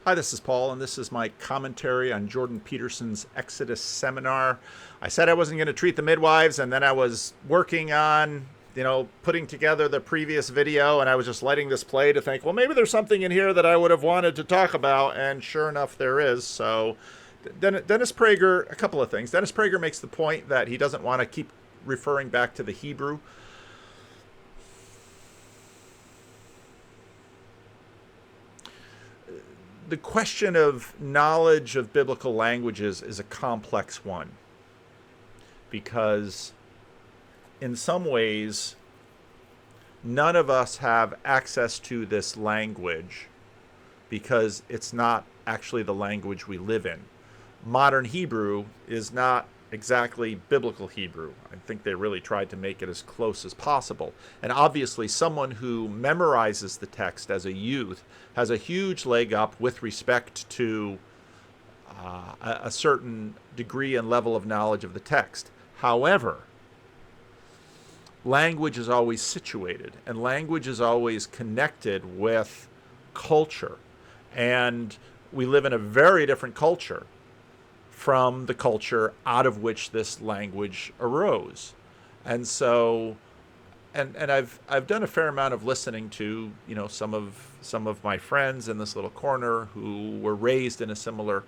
Hi, this is Paul, and this is my commentary on Jordan Peterson's Exodus seminar. I said I wasn't going to treat the midwives, and then I was working on, putting together the previous video, and I was just letting this play to think, well, maybe there's something in here that I would have wanted to talk about, and sure enough, there is. So Dennis Prager, a couple of things. Dennis Prager makes the point that he doesn't want to keep referring back to the Hebrew. The question of knowledge of biblical languages is a complex one because in some ways none of us have access to this language because it's not actually the language we live in. Modern Hebrew is not exactly biblical Hebrew. I think they really tried to make it as close as possible. And obviously someone who memorizes the text as a youth has a huge leg up with respect to a certain degree and level of knowledge of the text. However, language is always situated, and language is always connected with culture. And we live in a very different culture from the culture out of which this language arose. And so, and I've done a fair amount of listening to, some of my friends in this little corner who were raised in a similar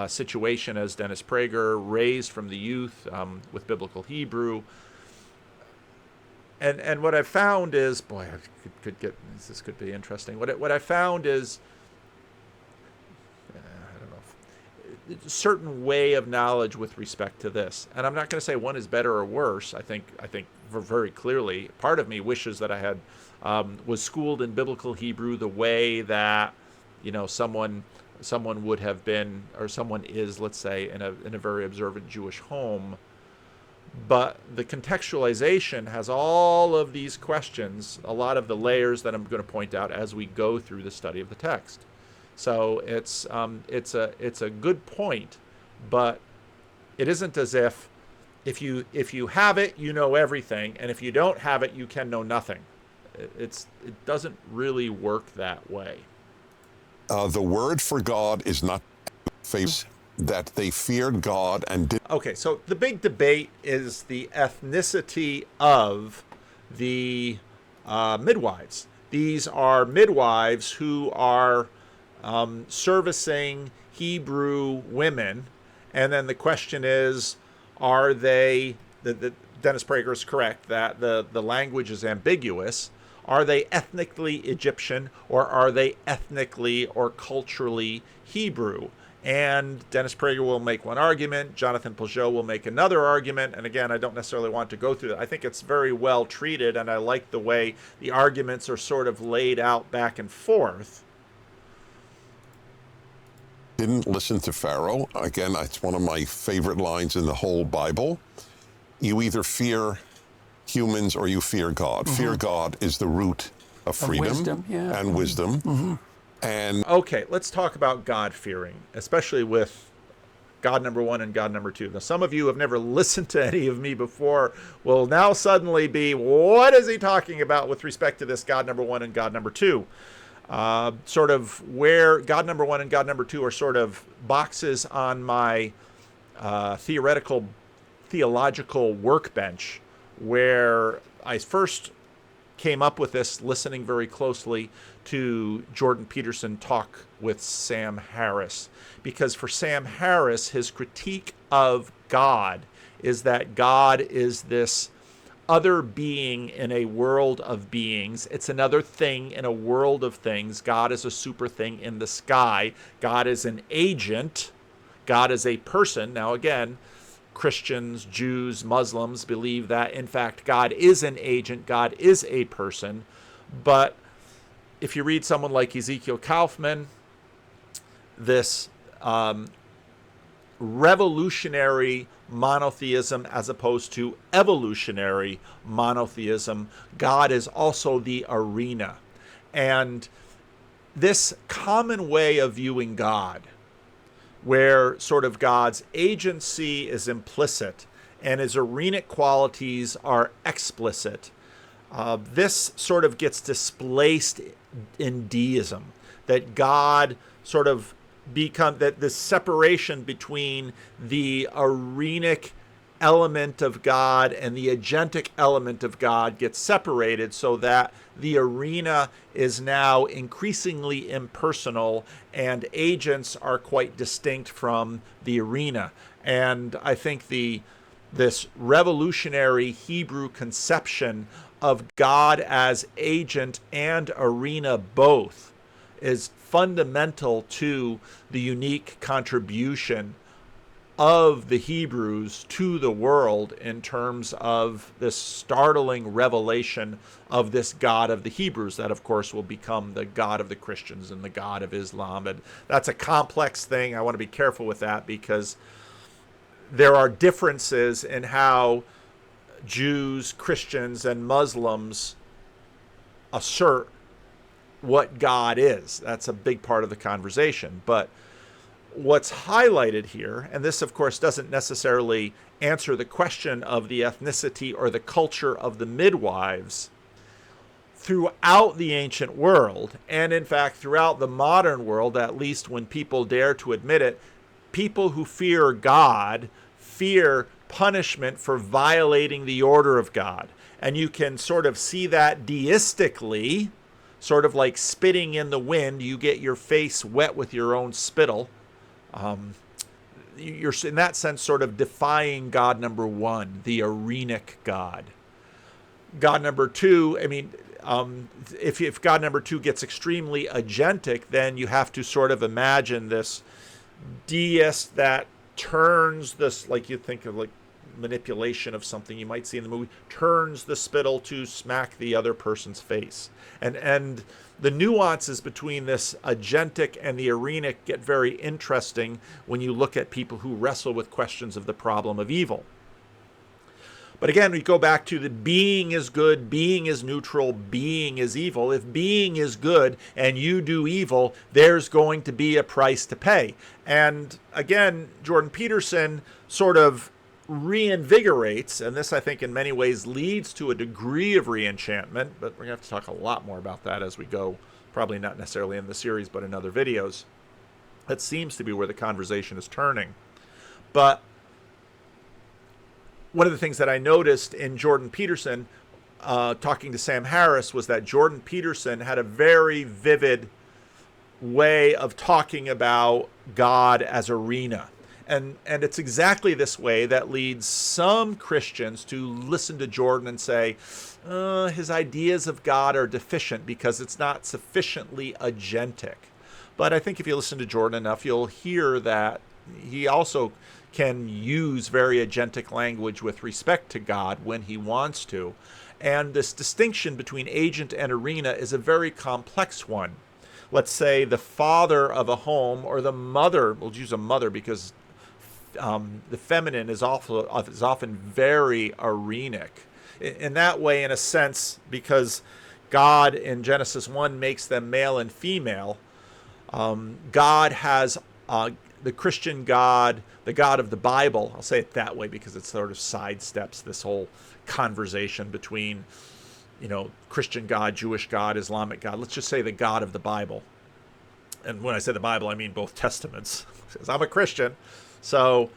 situation as Dennis Prager, raised from the youth with biblical Hebrew. And what I found is, boy, this could be interesting. What I found is, a certain way of knowledge with respect to this. And I'm not going to say one is better or worse. I think very clearly, part of me wishes that I had was schooled in biblical Hebrew the way that, someone would have been, or someone is, let's say, in a very observant Jewish home. But the contextualization has all of these questions, a lot of the layers that I'm going to point out as we go through the study of the text. So it's a good point, but it isn't as if you have it, you know everything, and if you don't have it, you can know nothing. It doesn't really work that way. The word for God is not face that they feared God and did. Okay, so the big debate is the ethnicity of the midwives. These are midwives who are servicing Hebrew women, and then the question is, are they, Dennis Prager is correct that the language is ambiguous, are they ethnically Egyptian or are they ethnically or culturally Hebrew? And Dennis Prager will make one argument, Jonathan Peugeot will make another argument, and again, I don't necessarily want to go through that. I think it's very well treated, and I like the way the arguments are sort of laid out back and forth. Didn't listen to Pharaoh. Again, it's one of my favorite lines in the whole Bible. You either fear humans or you fear God. Mm-hmm. Fear God is the root of freedom wisdom, yeah. and wisdom. Mm-hmm. And okay, let's talk about God-fearing, especially with God number one and God number two. Now, some of you have never listened to any of me before will now suddenly be, what is he talking about with respect to this God number one and God number two? Sort of where God number one and God number two are sort of boxes on my theological workbench, where I first came up with this listening very closely to Jordan Peterson talk with Sam Harris. Because for Sam Harris, his critique of God is that God is this other being in a world of beings. It's another thing in a world of things. God is a super thing in the sky. God is an agent. God is a person. Now again, Christians, Jews, Muslims believe that in fact God is an agent, God is a person. But if you read someone like Ezekiel Kaufman, this revolutionary monotheism as opposed to evolutionary monotheism, God is also the arena. And this common way of viewing God, where sort of God's agency is implicit and his arenic qualities are explicit, this sort of gets displaced in deism, that God sort of become that the separation between the Arenic element of God and the agentic element of God gets separated, so that the arena is now increasingly impersonal and agents are quite distinct from the arena. And I think this revolutionary Hebrew conception of God as agent and arena both is fundamental to the unique contribution of the Hebrews to the world in terms of this startling revelation of this God of the Hebrews that, of course, will become the God of the Christians and the God of Islam. And that's a complex thing. I want to be careful with that because there are differences in how Jews, Christians, and Muslims assert what God is. That's a big part of the conversation. But what's highlighted here, and this of course doesn't necessarily answer the question of the ethnicity or the culture of the midwives, throughout the ancient world, and in fact throughout the modern world, at least when people dare to admit it, people who fear God fear punishment for violating the order of God. And you can sort of see that deistically, sort of like spitting in the wind. You get your face wet with your own spittle. You're in that sense sort of defying God number one, the Arenic God. God number two, I mean, if God number two gets extremely agentic, then you have to sort of imagine this deist that turns this, like you think of like manipulation of something you might see in the movie, turns the spittle to smack the other person's face. And the nuances between this agentic and the arenic get very interesting when you look at people who wrestle with questions of the problem of evil. But again, we go back to the being is good, being is neutral, being is evil. If being is good and you do evil, there's going to be a price to pay. And again, Jordan Peterson sort of reinvigorates, and this I think in many ways leads to a degree of reenchantment, but we're going to have to talk a lot more about that as we go, probably not necessarily in the series, but in other videos. That seems to be where the conversation is turning. But one of the things that I noticed in Jordan Peterson, talking to Sam Harris, was that Jordan Peterson had a very vivid way of talking about God as arena. And it's exactly this way that leads some Christians to listen to Jordan and say, his ideas of God are deficient because it's not sufficiently agentic. But I think if you listen to Jordan enough, you'll hear that he also can use very agentic language with respect to God when he wants to. And this distinction between agent and arena is a very complex one. Let's say the father of a home, or the mother, we'll use a mother because the feminine is often very arenic. In that way, in a sense, because God in Genesis 1 makes them male and female, God has the Christian God, the God of the Bible, I'll say it that way because it sort of sidesteps this whole conversation between, Christian God, Jewish God, Islamic God. Let's just say the God of the Bible. And when I say the Bible, I mean both testaments, because I'm a Christian. So,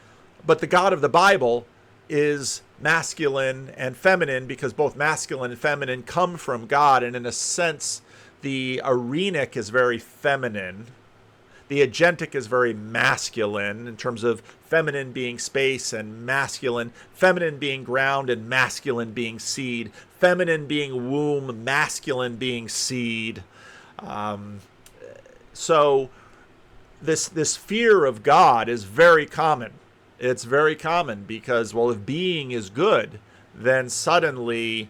but the God of the Bible is masculine and feminine because both masculine and feminine come from God. And in a sense, the arenic is very feminine. The agentic is very masculine in terms of feminine being space and masculine, feminine being ground and masculine being seed, feminine being womb, masculine being seed. So this fear of God is very common. It's very common because, well, if being is good, then suddenly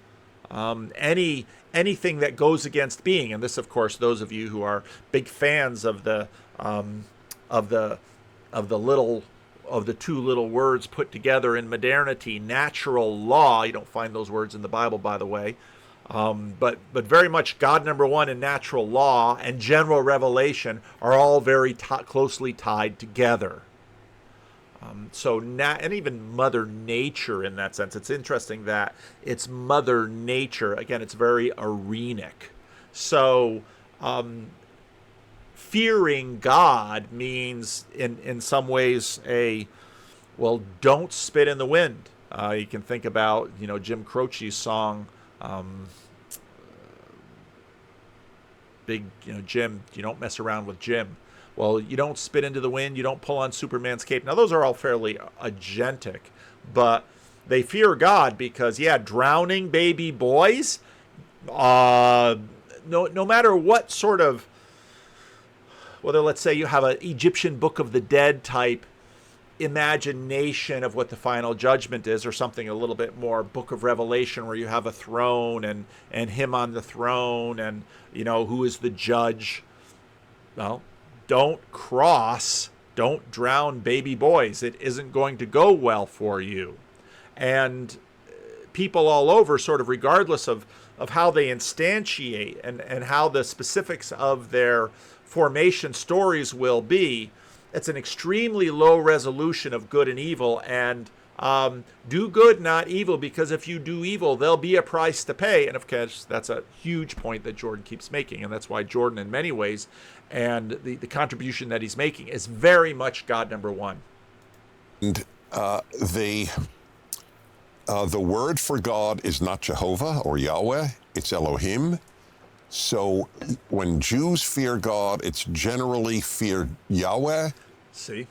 anything that goes against being, and this, of course, those of you who are big fans of the two little words put together in modernity, natural law. You don't find those words in the Bible, by the way. But very much God number one and natural law and general revelation are all very closely tied together. And even Mother Nature in that sense. It's interesting that it's Mother Nature. Again, it's very arenic. So fearing God means in some ways well, don't spit in the wind. You can think about, Jim Croce's song, Big, Jim, you don't mess around with Jim. Well, you don't spit into the wind, you don't pull on Superman's cape. Now, those are all fairly agentic, but they fear God because, drowning baby boys, no matter what sort of, whether let's say you have an Egyptian Book of the Dead type imagination of what the final judgment is, or something a little bit more Book of Revelation where you have a throne and him on the throne and who is the judge. Well, don't drown baby boys. It isn't going to go well for you. And people all over, sort of regardless of how they instantiate and how the specifics of their formation stories will be, it's an extremely low resolution of good and evil, and do good, not evil, because if you do evil, there'll be a price to pay. And of course, that's a huge point that Jordan keeps making, and that's why Jordan, in many ways, and the contribution that he's making is very much God number one. And the word for God is not Jehovah or Yahweh, it's Elohim. So when Jews fear God, it's generally fear Yahweh. See?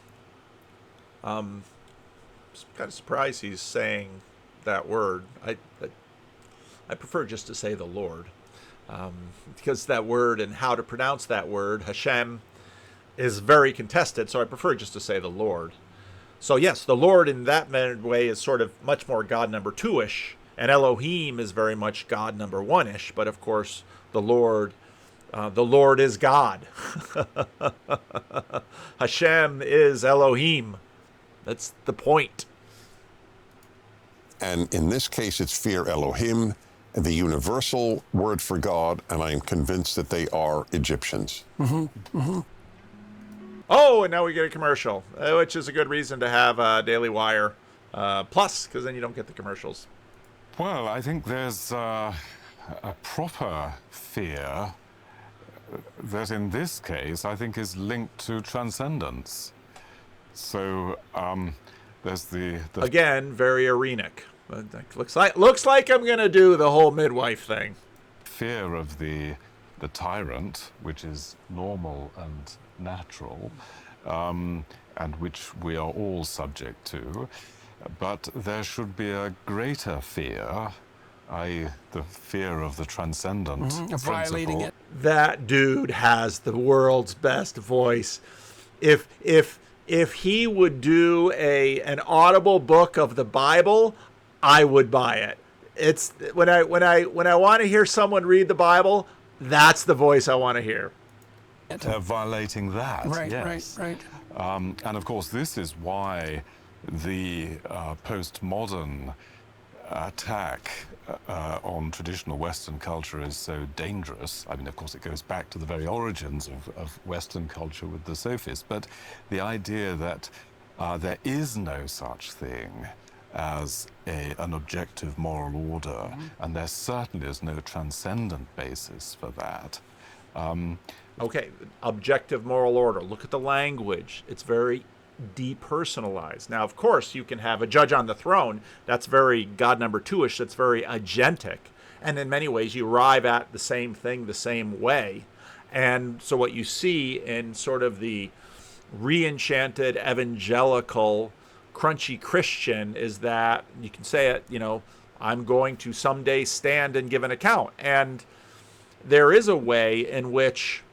I'm kind of surprised he's saying that word. I prefer just to say the Lord. Because that word and how to pronounce that word, Hashem, is very contested, so I prefer just to say the Lord. So yes, the Lord in that way is sort of much more God number two-ish, and Elohim is very much God number one-ish, but of course the Lord is God. Hashem is Elohim. That's the point. And in this case, it's fear Elohim, the universal word for God, and I am convinced that they are Egyptians. Mm-hmm. Mm-hmm. Oh, and now we get a commercial, which is a good reason to have Daily Wire Plus, because then you don't get the commercials. Well, I think there's a proper fear that in this case I think is linked to transcendence. So there's the again, very arenic. Looks like I'm gonna do the whole midwife thing. Fear of the tyrant, which is normal and natural, and which we are all subject to, but there should be a greater fear, i.e. the fear of the transcendent of violating it. That dude has the world's best voice. If he would do an audible book of the Bible, I would buy it. It's when I want to hear someone read the Bible, that's the voice I want to hear. Violating that, right, yes. Right. And of course, this is why the postmodern attack on traditional Western culture is so dangerous. I mean, of course, it goes back to the very origins of Western culture with the sophists, but the idea that there is no such thing as an objective moral order, and there certainly is no transcendent basis for that. Okay, objective moral order. Look at the language. It's very depersonalized. Now, of course, you can have a judge on the throne. That's very God number two-ish. That's very agentic. And in many ways, you arrive at the same thing the same way. And so what you see in sort of the re-enchanted evangelical crunchy Christian is that you can say it, I'm going to someday stand and give an account. And there is a way in which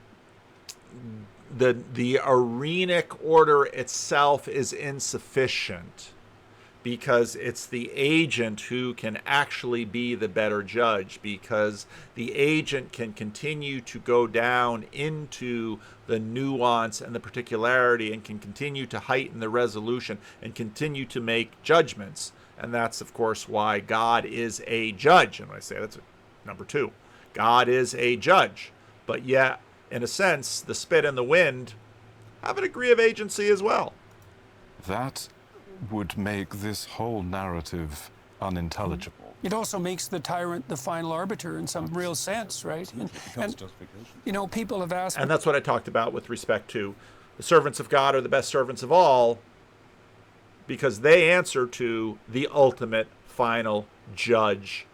the Arenic order itself is insufficient, because it's the agent who can actually be the better judge, because the agent can continue to go down into the nuance and the particularity and can continue to heighten the resolution and continue to make judgments. And that's, of course, why God is a judge. And when I say that's number two, God is a judge. But yet, in a sense, the spit and the wind have a degree of agency as well. That would make this whole narrative unintelligible. It also makes the tyrant the final arbiter in some real sense, right? And you know, people have asked... And that's what I talked about with respect to the servants of God are the best servants of all, because they answer to the ultimate final judge.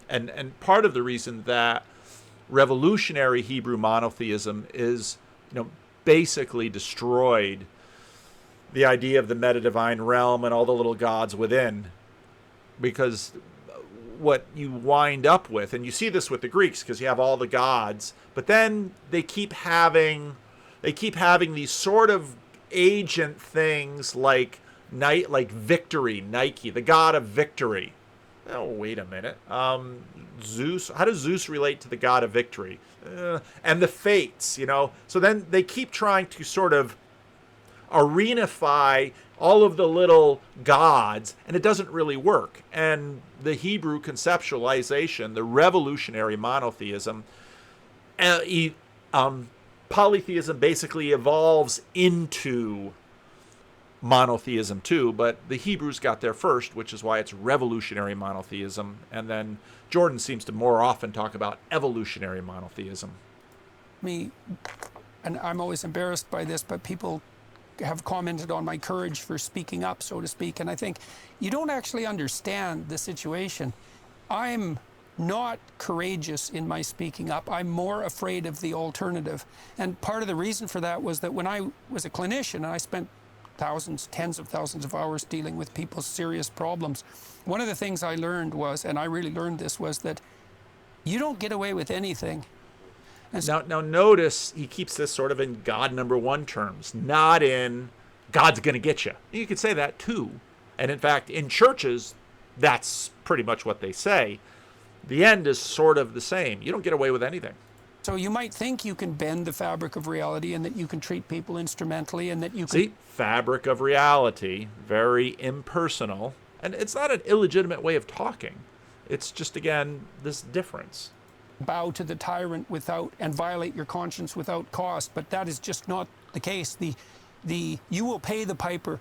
And part of the reason that revolutionary Hebrew monotheism is, basically destroyed the idea of the meta-divine realm and all the little gods within, because what you wind up with, and you see this with the Greeks because you have all the gods, but then they keep having these sort of agent things like victory, Nike, the god of victory. Oh, wait a minute. Zeus, how does Zeus relate to the god of victory? And the fates, So then they keep trying to sort of arenify all of the little gods, and it doesn't really work. And the Hebrew conceptualization, the revolutionary monotheism, polytheism basically evolves into monotheism too, but the Hebrews got there first, which is why it's revolutionary monotheism. And then Jordan seems to more often talk about evolutionary monotheism. And I'm always embarrassed by this, but people have commented on my courage for speaking up, so to speak. And I think you don't actually understand the situation. I'm not courageous in my speaking up. I'm more afraid of the alternative. And part of the reason for that was that when I was a clinician and I spent thousands, tens of thousands of hours dealing with people's serious problems, one of the things I learned was, and I really learned this, was that you don't get away with anything. Now notice he keeps this sort of in God number one terms, not in God's going to get you. You could say that too. And in fact, in churches, that's pretty much what they say. The end is sort of the same. You don't get away with anything. So you might think you can bend the fabric of reality and that you can treat people instrumentally and that you can... See, fabric of reality, very impersonal. And it's not an illegitimate way of talking. It's just, again, this difference. Bow to the tyrant without, and violate your conscience without cost, but that is just not the case. You will pay the piper.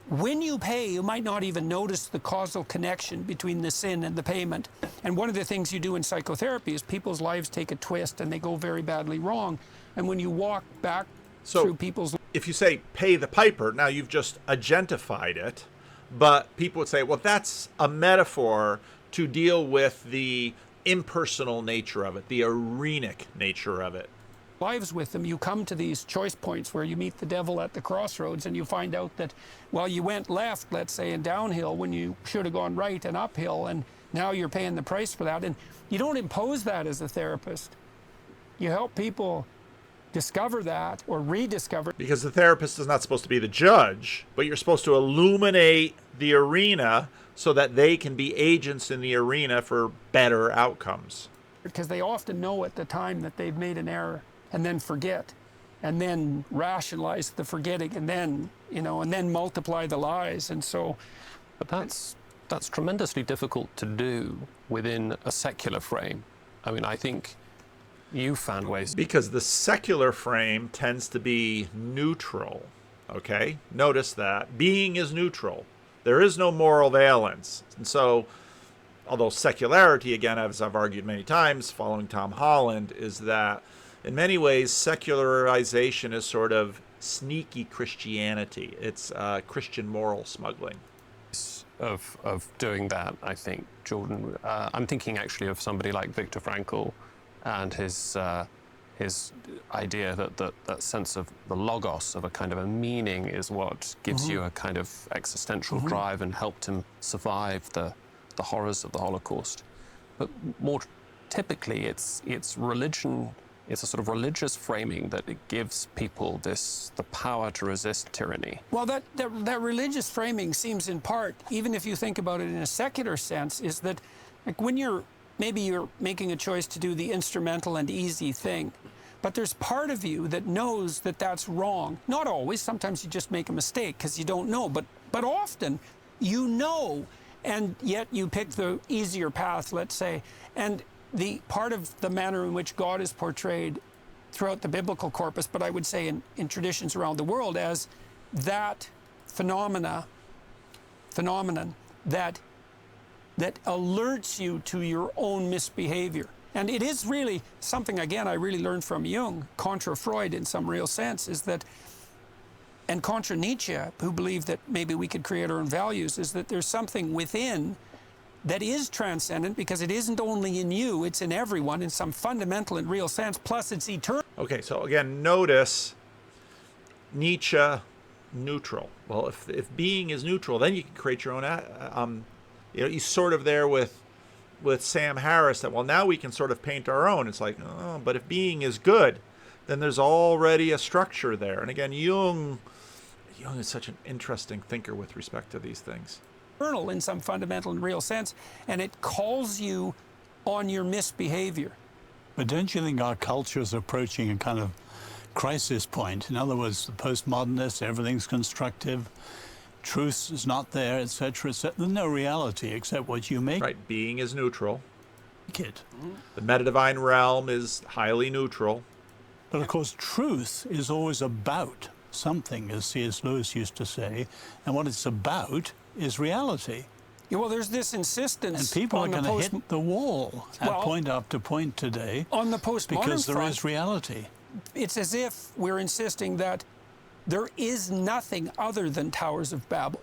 When you pay, you might not even notice the causal connection between the sin and the payment. And one of the things you do in psychotherapy is people's lives take a twist and they go very badly wrong. And when you walk back through people's... If you say pay the piper, now you've just agentified it, but people would say, well, that's a metaphor to deal with the impersonal nature of it, the arenic nature of it. Lives with them, you come to these choice points where you meet the devil at the crossroads and you find out that, well, you went left, let's say, and downhill when you should have gone right and uphill, and now you're paying the price for that. And you don't impose that as a therapist. You help people discover that or rediscover. Because the therapist is not supposed to be the judge, but you're supposed to illuminate the arena so that they can be agents in the arena for better outcomes. Because they often know at the time that they've made an error and then forget and then rationalize the forgetting and then, and then multiply the lies. And so... But that's tremendously difficult to do within a secular frame. I mean, I think you found ways... Because the secular frame tends to be neutral, okay? Notice that. Being is neutral. There is no moral valence. And so, although secularity, again, as I've argued many times, following Tom Holland, is that in many ways, secularization is sort of sneaky Christianity. It's Christian moral smuggling. Of doing that, I think, Jordan. I'm thinking actually of somebody like Viktor Frankl and his idea that sense of the logos, of a kind of a meaning, is what gives you a kind of existential drive and helped him survive the horrors of the Holocaust. But more typically, it's religion. It's a sort of religious framing that it gives people the power to resist tyranny. Well, that religious framing seems in part, even if you think about it in a secular sense, is that like when maybe you're making a choice to do the instrumental and easy thing, but there's part of you that knows that that's wrong. Not always. Sometimes you just make a mistake because you don't know, but often you know, and yet you pick the easier path, let's say. And the part of the manner in which God is portrayed throughout the biblical corpus, but I would say in traditions around the world, as that phenomena phenomenon that alerts you to your own misbehavior. And it is really something, again, I really learned from Jung, contra Freud in some real sense, is that, and contra Nietzsche, who believed that maybe we could create our own values, is that there's something within that is transcendent, because it isn't only in you, it's in everyone in some fundamental and real sense, plus it's eternal. Okay, so again, notice Nietzsche, neutral. Well, if being is neutral, then you can create your own. He's sort of there with Sam Harris that, well, now we can sort of paint our own. It's like, oh, but if being is good, then there's already a structure there. And again, Jung is such an interesting thinker with respect to these things. In some fundamental and real sense, and it calls you on your misbehavior. But don't you think our culture is approaching a kind of crisis point? In other words, the postmodernists, everything's constructive, truth is not there, etc., etc. There's no reality except what you make Right, being is neutral. it. The meta-divine realm is highly neutral. But of course, truth is always about something, as C.S. Lewis used to say, and what it's about is reality. Yeah, well, there's this insistence. And people are on the going to hit the wall at Well, point after point today on the postmodern because there front, is reality. it's as if we're insisting that there is nothing other than Towers of Babel.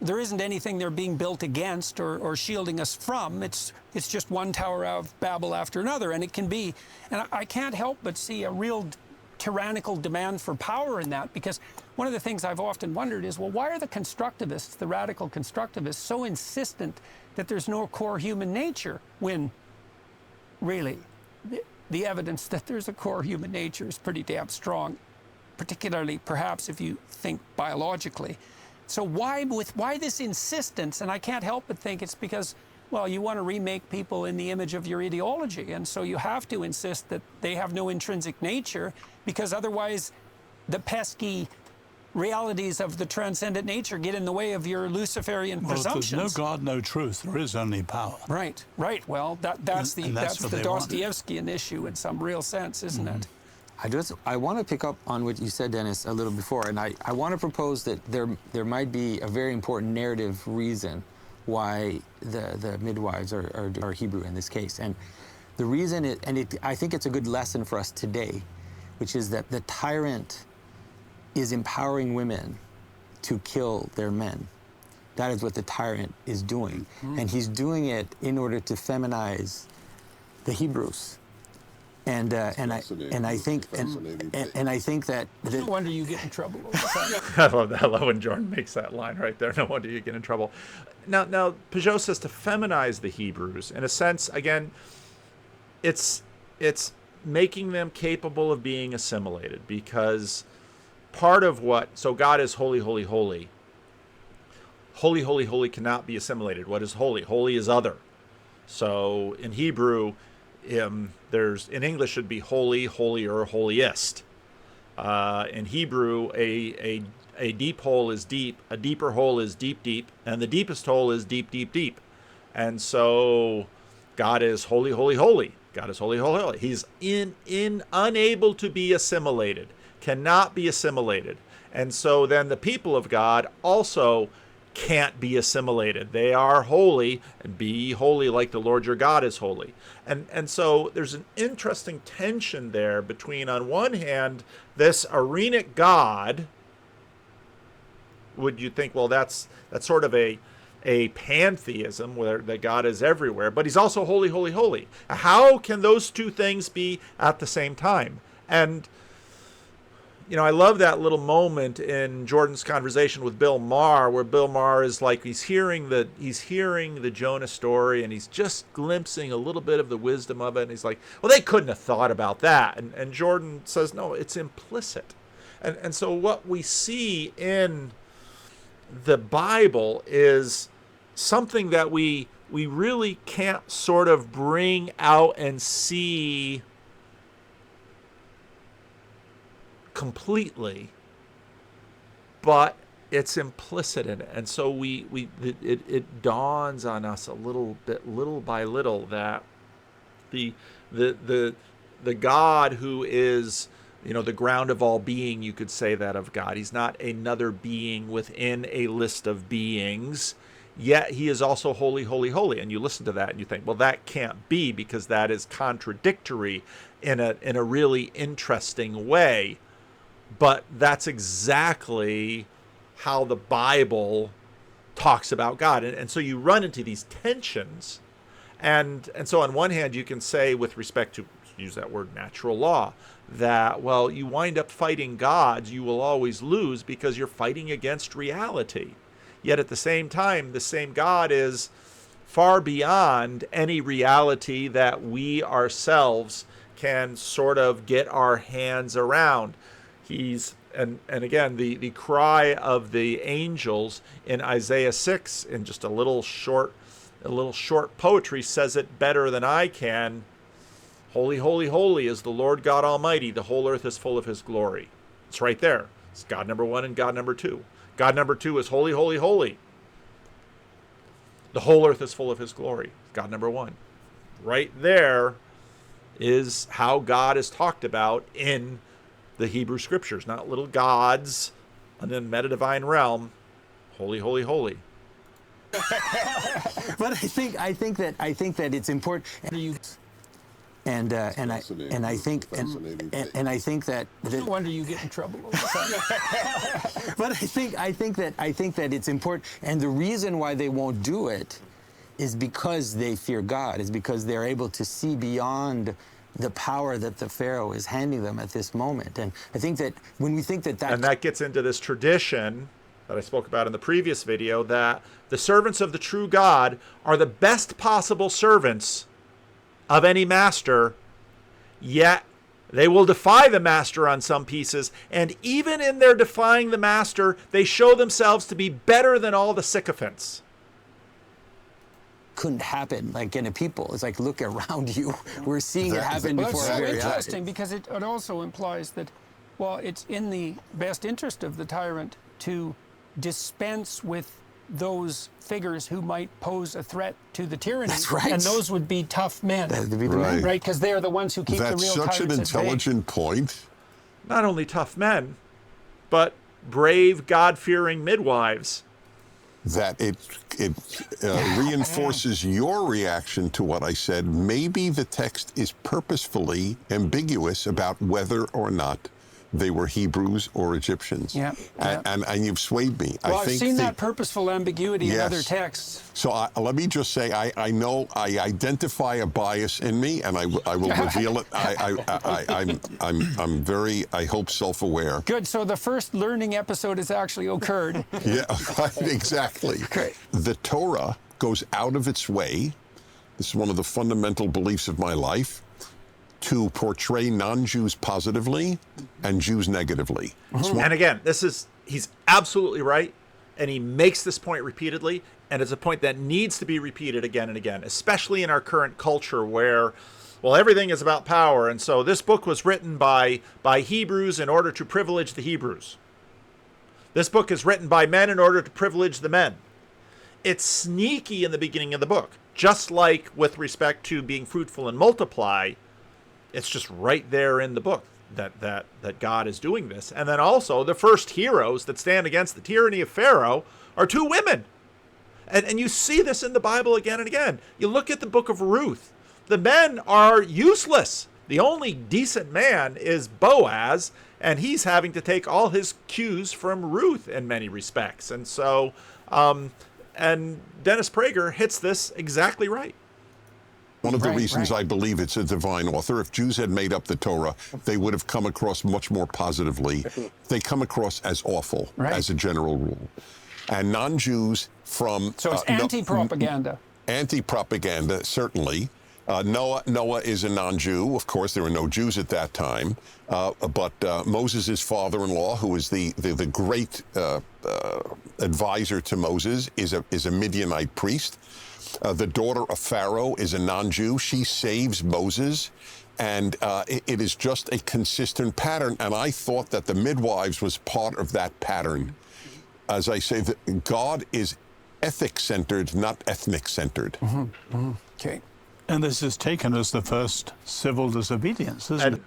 There isn't anything they're being built against or shielding us from. It's just one Tower of Babel after another, and it can be. And I can't help but see a real tyrannical demand for power in that, because one of the things I've often wondered is, well, why are the constructivists, the radical constructivists, so insistent that there's no core human nature, when really the evidence that there's a core human nature is pretty damn strong, particularly perhaps if you think biologically. So why this insistence? And I can't help but think it's because, well, you want to remake people in the image of your ideology, and so you have to insist that they have no intrinsic nature, because otherwise the pesky realities of the transcendent nature get in the way of your Luciferian Well, if presumptions. there's no God, no truth, there is only power. Right. Well, that's And that's what the they want. Dostoevskian issue in some real sense, isn't it? I want to pick up on what you said, Dennis, a little before, and I want to propose that there might be a very important narrative reason why the midwives are Hebrew in this case. And the reason, I think it's a good lesson for us today, which is that the tyrant is empowering women to kill their men. That is what the tyrant is doing. And he's doing it in order to feminize the Hebrews. And I think that No wonder you get in trouble all the time. I love when Jordan makes that line right there. No wonder you get in trouble. Now Peugeot says to feminize the Hebrews. In a sense, again, it's making them capable of being assimilated, because part of so God is holy, holy, holy. Holy, holy, holy cannot be assimilated. What is holy? Holy is other. So in Hebrew, in English should be holy, holier, holiest. In Hebrew, a deep hole is deep, a deeper hole is deep, deep, and the deepest hole is deep, deep, deep. And so God is holy, holy, holy. God is holy, holy, holy. He's unable to be assimilated, cannot be assimilated. And so then the people of God also can't be assimilated. They are holy, and be holy like the Lord your God is holy. And so there's an interesting tension there between, on one hand, this Arenic God. Would you think, well, that's sort of a pantheism where that God is everywhere, but he's also holy, holy, holy. How can those two things be at the same time? And I love that little moment in Jordan's conversation with Bill Maher, where Bill Maher is like, he's hearing the Jonah story, and he's just glimpsing a little bit of the wisdom of it, and he's like, well, they couldn't have thought about that. And Jordan says, no, it's implicit. And so what we see in the Bible is something that we really can't sort of bring out and see completely, but it's implicit in it. And so it dawns on us a little bit, little by little, that the God who is the ground of all being, you could say that of God. He's not another being within a list of beings, yet he is also holy, holy, holy. And you listen to that and you think, well, that can't be, because that is contradictory in a really interesting way. But that's exactly how the Bible talks about God. And so you run into these tensions. And so on one hand, you can say, with respect to, use that word, natural law, that, well, you wind up fighting gods, you will always lose because you're fighting against reality. Yet at the same time, the same God is far beyond any reality that we ourselves can sort of get our hands around. He's, and again, the cry of the angels in Isaiah 6, in just a little short poetry, says it better than I can. Holy, holy, holy is the Lord God Almighty. The whole earth is full of his glory. It's right there. It's God number one and God number two. God number two is holy, holy, holy. The whole earth is full of his glory. God number one. Right there is how God is talked about in the Hebrew scriptures, not little gods in the meta-divine realm. Holy, holy, holy. But I think that it's important. And I think that No wonder you get in trouble all the time. but I think that it's important, and the reason why they won't do it is because they fear God, is because they're able to see beyond the power that the Pharaoh is handing them at this moment. And I think that when we think that and that gets into this tradition that I spoke about in the previous video, that the servants of the true God are the best possible servants of any master, yet they will defy the master on some pieces, and even in their defying the master, they show themselves to be better than all the sycophants. couldn't happen like in a people. It's like, look around you. We're seeing it happen Well, before it's our so very interesting eyes. because it also implies that, well, it's in the best interest of the tyrant to dispense with those figures who might pose a threat to the tyranny. That's right. And those would be tough men. That'd be the Right. man. Right, because they're the ones who keep the That's real such an tyrants at bay. intelligent point. Not only tough men, but brave, God-fearing midwives. That it reinforces your reaction to what I said. Maybe the text is purposefully ambiguous about whether or not they were Hebrews or Egyptians. Yeah, yeah. And you've swayed me. Well, I I've think seen that purposeful ambiguity in Yes. other texts. So let me just say, I know I identify a bias in me, and I will reveal it. I'm very, I hope, self-aware. Good, so the first learning episode has actually occurred. Yeah, right, exactly. Great. The Torah goes out of its way, this is one of the fundamental beliefs of my life, to portray non-Jews positively and Jews negatively. And again, he's absolutely right, and he makes this point repeatedly, and it's a point that needs to be repeated again and again, especially in our current culture where, well, everything is about power, and so this book was written by Hebrews in order to privilege the Hebrews. This book is written by men in order to privilege the men. It's sneaky in the beginning of the book, just like with respect to being fruitful and multiply. It's just right there in the book that God is doing this. And then also the first heroes that stand against the tyranny of Pharaoh are two women. And you see this in the Bible again and again. You look at the book of Ruth. The men are useless. The only decent man is Boaz, and he's having to take all his cues from Ruth in many respects. And so, and Dennis Prager hits this exactly right. One of the Right, reasons right. I believe it's a divine author, if Jews had made up the Torah, they would have come across much more positively. They come across as awful, Right. as a general rule. And non-Jews from... So it's anti-propaganda. Anti-propaganda, certainly. Noah is a non-Jew. Of course, there were no Jews at that time. But Moses' father-in-law, who is the great advisor to Moses, is a Midianite priest. The daughter of Pharaoh is a non-Jew. She saves Moses. And it is just a consistent pattern. And I thought that the Midwives was part of that pattern. As I say, that God is ethic-centered, not ethnic-centered. Okay. And this is taken as the first civil disobedience, isn't And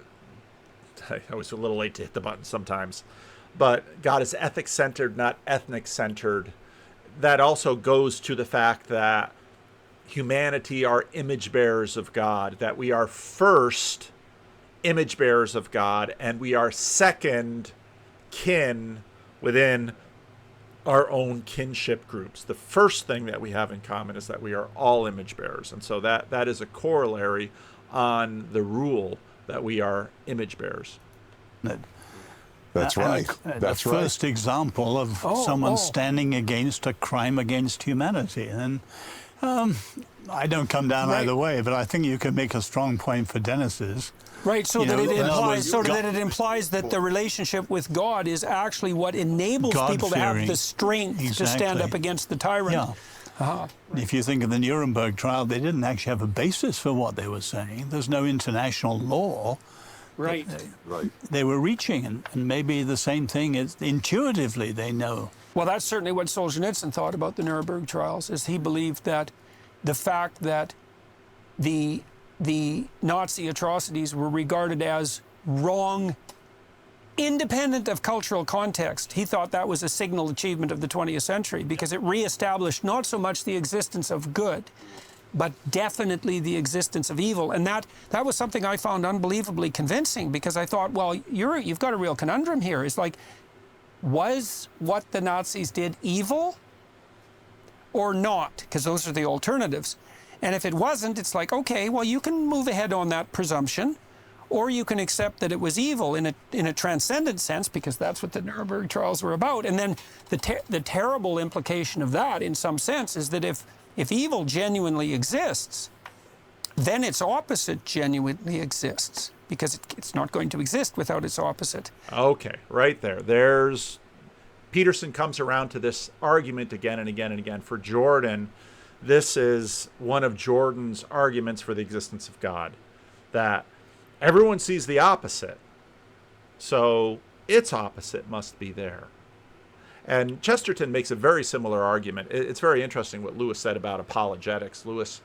I was a little late to hit the button sometimes. But God is ethic-centered, not ethnic-centered. That also goes to the fact that humanity are image bearers of God, that we are first image bearers of God, and we are second kin within our own kinship groups. The first thing that we have in common is that we are all image bearers. And so that is a corollary on the rule that we are image bearers. That's right. That's the right. first example of someone standing against a crime against humanity. And I don't come down either way, but I think you can make a strong point for Dennis's. Right, so You that know, it in other implies, words, so God- that it implies that the relationship with God is actually what enables people to have God-fearing. the strength to stand Exactly. up against the tyrant. Yeah. If you think of the Nuremberg trial, they didn't actually have a basis for what they were saying. There's no international law. Right. Right. They were reaching, and maybe the same thing is intuitively they know. Well, that's certainly what Solzhenitsyn thought about the Nuremberg trials, is he believed that the fact that the Nazi atrocities were regarded as wrong, independent of cultural context. He thought that was a signal achievement of the 20th century because it reestablished not so much the existence of good, but definitely the existence of evil. And that was something I found unbelievably convincing, because I thought, well, you've got a real conundrum here. It's like, was what the Nazis did evil or not? Because those are the alternatives. And if it wasn't, it's like, okay, well, you can move ahead on that presumption, or you can accept that it was evil in a transcendent sense, because that's what the Nuremberg trials were about. And then the terrible implication of that, in some sense, is that if evil genuinely exists, then its opposite genuinely exists, because it's not going to exist without its opposite. Okay, right there. Peterson comes around to this argument again and again and again. For Jordan, this is one of Jordan's arguments for the existence of God, that everyone sees the opposite, so its opposite must be there. And Chesterton makes a very similar argument. It's very interesting what Lewis said about apologetics. Lewis,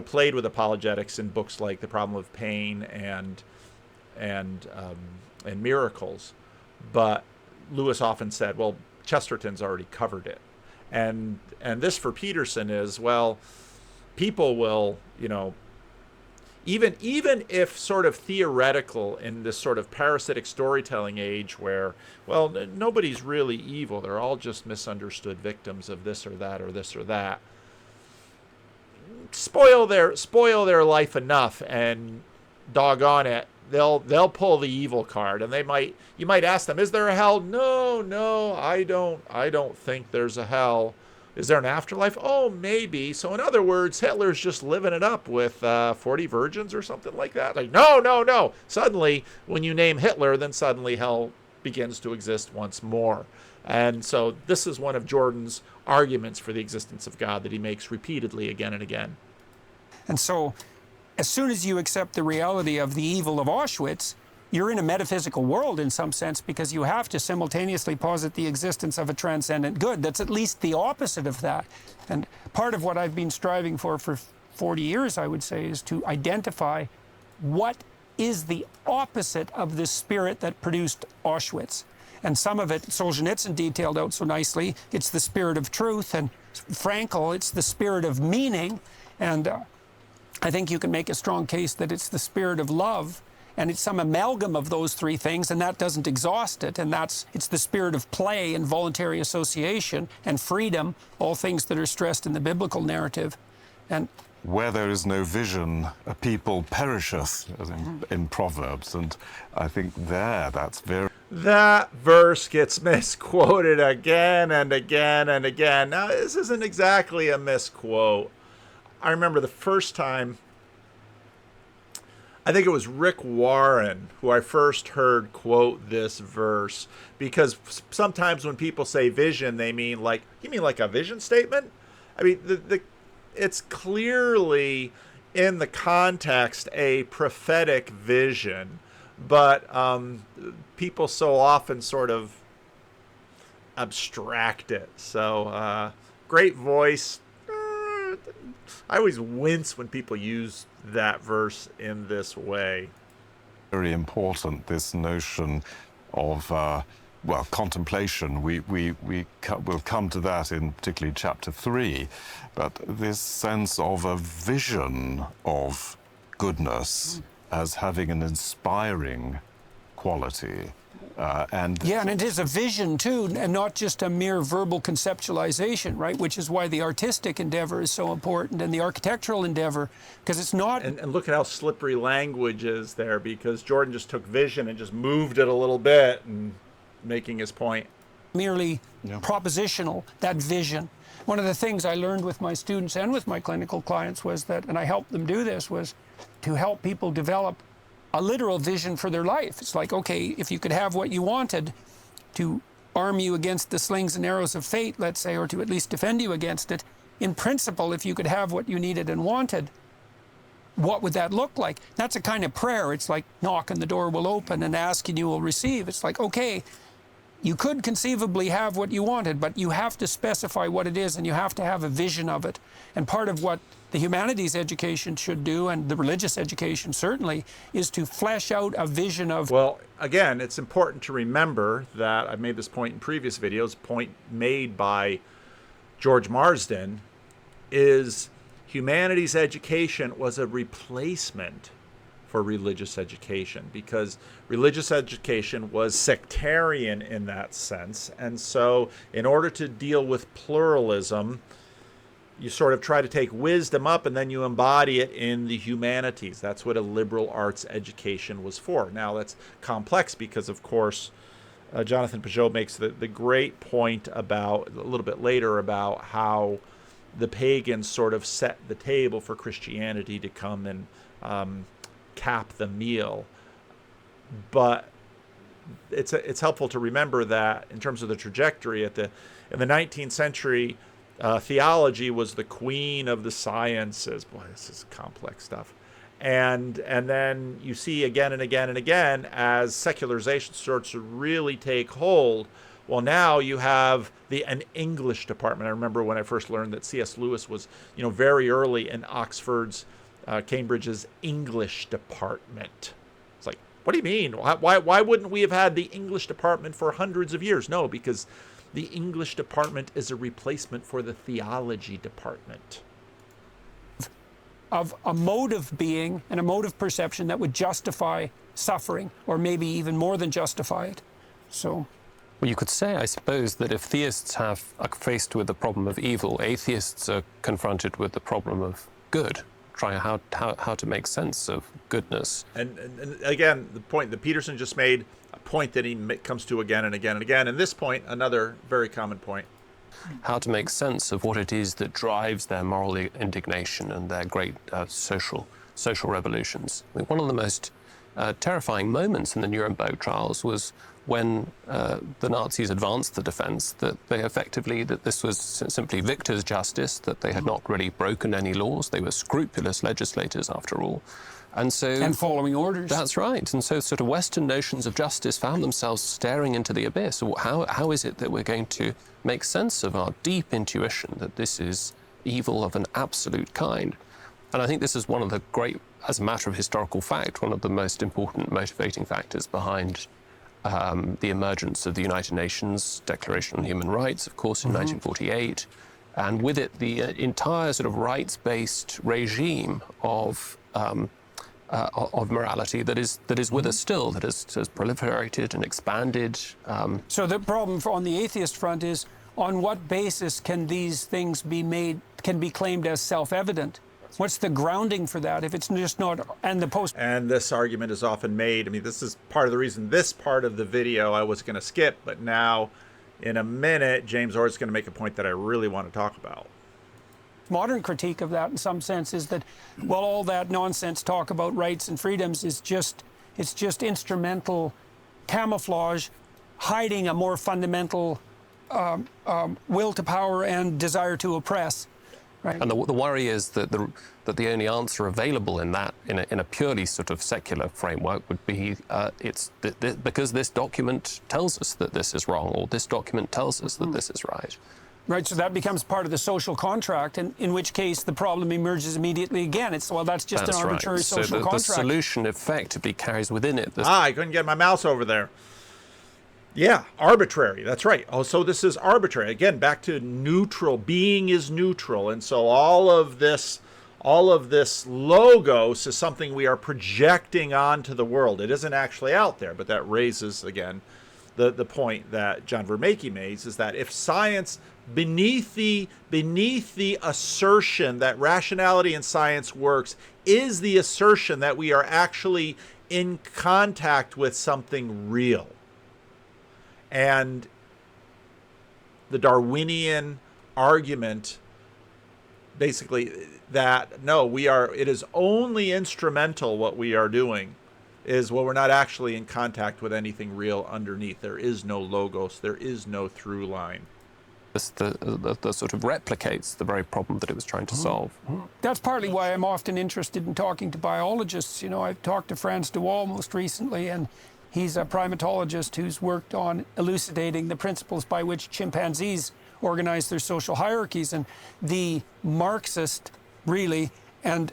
played with apologetics in books like The Problem of Pain and Miracles, but Lewis often said, well, Chesterton's already covered it. And this for Peterson is, well, people will, even if sort of theoretical in this sort of parasitic storytelling age where, well, nobody's really evil, they're all just misunderstood victims of this or that or this or that, spoil their life enough, and doggone it, they'll pull the evil card, and you might ask them, is there a hell? No, I don't think there's a hell. Is there an afterlife? Oh, maybe. So in other words, Hitler's just living it up with 40 virgins or something like that. Like, no. Suddenly, when you name Hitler, then suddenly hell begins to exist once more. And so this is one of Jordan's arguments for the existence of God that he makes repeatedly again and again. And so, as soon as you accept the reality of the evil of Auschwitz, you're in a metaphysical world in some sense, because you have to simultaneously posit the existence of a transcendent good that's at least the opposite of that. And part of what I've been striving for 40 years, I would say, is to identify what is the opposite of the spirit that produced Auschwitz. And some of it Solzhenitsyn detailed out so nicely. It's the spirit of truth, and Frankl, it's the spirit of meaning. And I think you can make a strong case that it's the spirit of love, and it's some amalgam of those three things, and that doesn't exhaust it. And it's the spirit of play and voluntary association and freedom, all things that are stressed in the biblical narrative. And where there is no vision, a people perisheth, as in Proverbs. And I think that's very... That verse gets misquoted again and again and again. Now, this isn't exactly a misquote. I remember the first time, I think it was Rick Warren who I first heard quote this verse, because sometimes when people say vision, they mean like, you mean like a vision statement? I mean, it's clearly in the context a prophetic vision, but people so often sort of abstract it. So great voice. I always wince when people use that verse in this way. Very important, this notion of, well, contemplation. We'll come to that in particularly chapter 3, but this sense of a vision of goodness as having an inspiring quality. And it is a vision too, and not just a mere verbal conceptualization, right? Which is why the artistic endeavor is so important, and the architectural endeavor, because it's not. And look at how slippery language is there, because Jordan just took vision and just moved it a little bit and making his point. Merely propositional, that vision. One of the things I learned with my students and with my clinical clients was that, and I helped them do this, was to help people develop a literal vision for their life. It's like, okay, if you could have what you wanted to arm you against the slings and arrows of fate, let's say, or to at least defend you against it, in principle, if you could have what you needed and wanted, what would that look like? That's a kind of prayer. It's like knock and the door will open, and ask and you will receive. It's like, okay, you could conceivably have what you wanted, but you have to specify what it is, and you have to have a vision of it. And part of what the humanities education should do, and the religious education certainly, is to flesh out a vision of... Well, again, it's important to remember that I've made this point in previous videos, point made by George Marsden, is humanities education was a replacement for religious education, because religious education was sectarian in that sense. And so in order to deal with pluralism, you sort of try to take wisdom up and then you embody it in the humanities. That's what a liberal arts education was for. Now that's complex because, of course, Jonathan Peugeot makes the great point about, a little bit later, about how the pagans sort of set the table for Christianity to come and cap the meal. But it's helpful to remember that in terms of the trajectory in the 19th century, theology was the queen of the sciences. Boy, this is complex stuff. And then you see again and again and again as secularization starts to really take hold. Well, now you have an English department. I remember when I first learned that C.S. Lewis was, very early in Oxford's, Cambridge's English department. It's like, what do you mean? Why wouldn't we have had the English department for hundreds of years? No, because the English department is a replacement for the theology department. Of a mode of being and a mode of perception that would justify suffering, or maybe even more than justify it. So, well, you could say, I suppose, that if theists are faced with the problem of evil, atheists are confronted with the problem of good. Try how to make sense of goodness. And again, the point that Peterson just made, a point that he comes to again and again and again. And this point, another very common point. How to make sense of what it is that drives their moral indignation and their great social revolutions. I mean, one of the most terrifying moments in the Nuremberg trials was when the Nazis advanced the defense that this was simply victor's justice, that they had not really broken any laws. They were scrupulous legislators, after all. And following orders. That's right. And so sort of Western notions of justice found themselves staring into the abyss. How is it that we're going to make sense of our deep intuition that this is evil of an absolute kind? And I think this is one of the great, as a matter of historical fact, one of the most important motivating factors behind the emergence of the United Nations Declaration on Human Rights, of course, in 1948, and with it the entire sort of rights-based regime of morality that is with us still, that has proliferated and expanded. So the problem on the atheist front is, on what basis can these things can be claimed as self-evident? What's the grounding for that if it's just not, and this argument is often made. I mean, this is part of the reason this part of the video I was going to skip, but now in a minute, James Orr's going to make a point that I really want to talk about. Modern critique of that in some sense is that, well, all that nonsense talk about rights and freedoms is just instrumental camouflage, hiding a more fundamental will to power and desire to oppress. Right. And the worry is that the only answer available in a purely sort of secular framework would be because this document tells us that this is wrong, or this document tells us that this is right. Right, so that becomes part of the social contract, and in which case the problem emerges immediately again. It's, well, that's just That's an arbitrary right. social So the contract. solution effectively carries within it this I couldn't get my mouse over there. Yeah, arbitrary. That's right. Oh, so this is arbitrary. Again, back to neutral. Being is neutral. And so all of this logos is something we are projecting onto the world. It isn't actually out there, but that raises, again, the point that John Vermakey makes, is that if science, beneath the assertion that rationality in science works, is the assertion that we are actually in contact with something real. And the Darwinian argument, basically, that no, it is only instrumental. What we are doing is, well, we're not actually in contact with anything real underneath. There is no logos. There is no through line. the sort of replicates the very problem that it was trying to solve. That's partly why I'm often interested in talking to biologists. You know, I've talked to Frans de Waal most recently, and he's a primatologist who's worked on elucidating the principles by which chimpanzees organize their social hierarchies. And the Marxist, really, and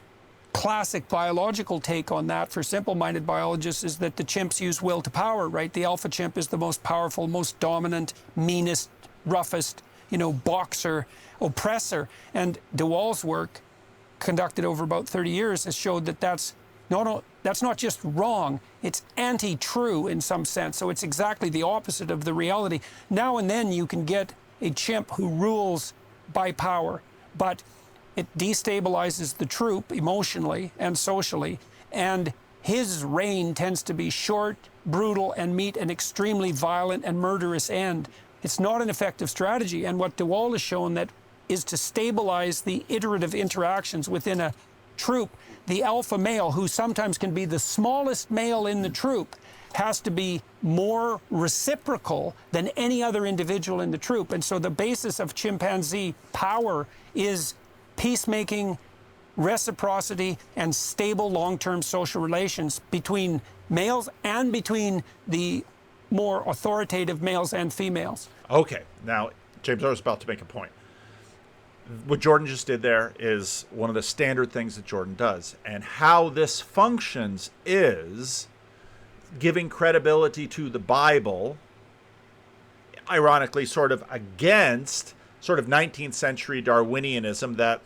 classic biological take on that for simple-minded biologists is that the chimps use will to power, right? The alpha chimp is the most powerful, most dominant, meanest, roughest, boxer, oppressor. And de Waal's work, conducted over about 30 years, has showed that that's not just wrong, it's anti-true in some sense. So it's exactly the opposite of the reality. Now and then you can get a chimp who rules by power, but it destabilizes the troop emotionally and socially, and his reign tends to be short, brutal, and meet an extremely violent and murderous end. It's not an effective strategy, and what de Waal has shown that is to stabilize the iterative interactions within a troop. The alpha male, who sometimes can be the smallest male in the troop, has to be more reciprocal than any other individual in the troop. And so the basis of chimpanzee power is peacemaking, reciprocity, and stable long-term social relations between males and between the more authoritative males and females. Okay, now James, I was about to make a point. What Jordan just did there is one of the standard things that Jordan does. And how this functions is giving credibility to the Bible, ironically sort of against sort of 19th century Darwinianism that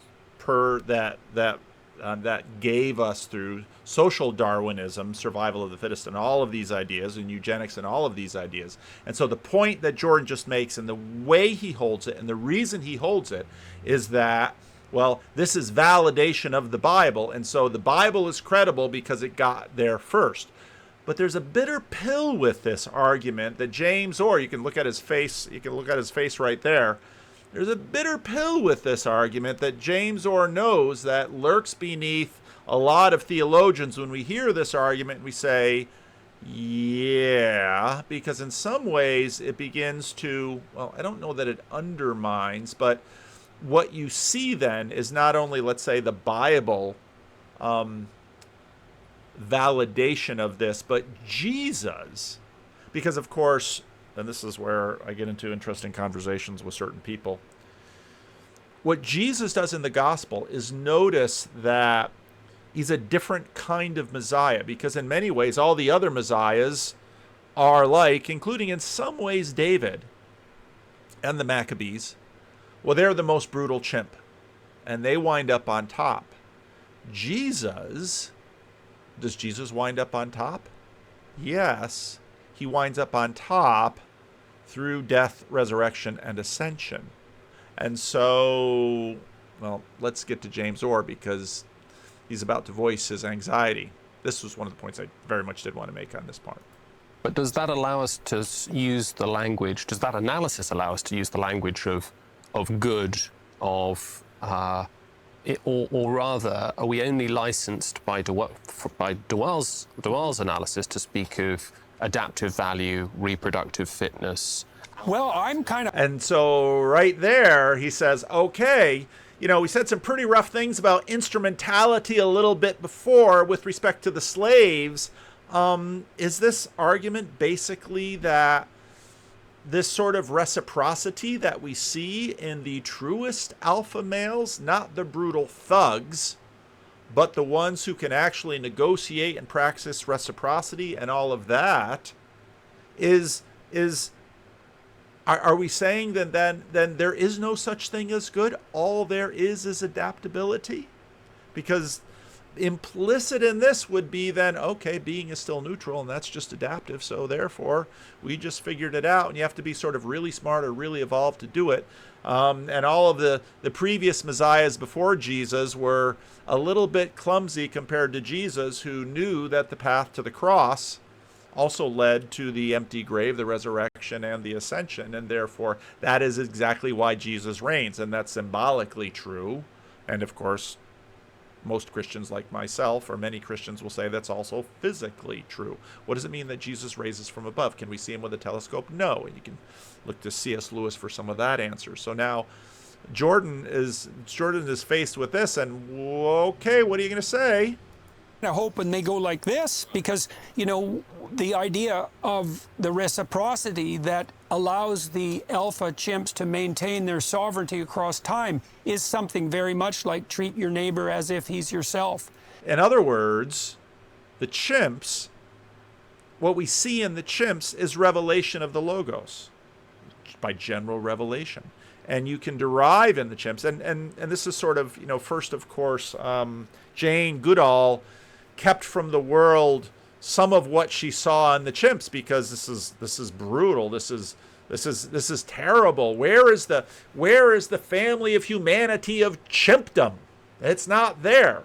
gave us through social Darwinism, survival of the fittest, and all of these ideas, and eugenics and all of these ideas. And so the point that Jordan just makes, and the way he holds it, and the reason he holds it, is that, well, this is validation of the Bible, and so the Bible is credible because it got there first. But there's a bitter pill with this argument that James Orr, you can look at his face right there. There's a bitter pill with this argument that James Orr knows that lurks beneath a lot of theologians. When we hear this argument, we say, yeah, because in some ways it begins to, well, I don't know that it undermines, but what you see then is not only, let's say, the Bible validation of this, but Jesus, because of course, and this is where I get into interesting conversations with certain people, what Jesus does in the gospel is notice that he's a different kind of Messiah, because in many ways all the other Messiahs are like, including in some ways David and the Maccabees, well, they're the most brutal chimp and they wind up on top. Does Jesus wind up on top? Yes, he winds up on top through death, resurrection, and ascension. And so, well, let's get to James Orr because he's about to voice his anxiety. This was one of the points I very much did want to make on this part. But does that allow us to use the language, does that analysis allow us to use the language of good, or rather, are we only licensed by de Waal's analysis to speak of adaptive value, reproductive fitness? Well, I'm kind of... And so right there, he says, okay, we said some pretty rough things about instrumentality a little bit before with respect to the slaves. Is this argument basically that this sort of reciprocity that we see in the truest alpha males, not the brutal thugs, but the ones who can actually negotiate and practice reciprocity and all of that, are we saying that then there is no such thing as good? All there is adaptability? Because implicit in this would be then, okay, being is still neutral and that's just adaptive, so therefore we just figured it out, and you have to be sort of really smart or really evolved to do it. And all of the previous messiahs before Jesus were a little bit clumsy compared to Jesus, who knew that the path to the cross also led to the empty grave, the resurrection, and the ascension, and therefore that is exactly why Jesus reigns, and that's symbolically true. And of course, most Christians like myself, or many Christians, will say that's also physically true. What does it mean that Jesus raises from above? Can we see him with a telescope? No. And you can look to C.S. Lewis for some of that answer. So now Jordan is faced with this, and okay, what are you going to say? I hope when they go like this, because, the idea of the reciprocity that allows the alpha chimps to maintain their sovereignty across time is something very much like treat your neighbor as if he's yourself. In other words, the chimps, what we see in the chimps is revelation of the Logos by general revelation. And you can derive in the chimps, and this is sort of, first, of course, Jane Goodall kept from the world some of what she saw in the chimps, because this is brutal. This is terrible. Where is the family of humanity of chimpdom? It's not there.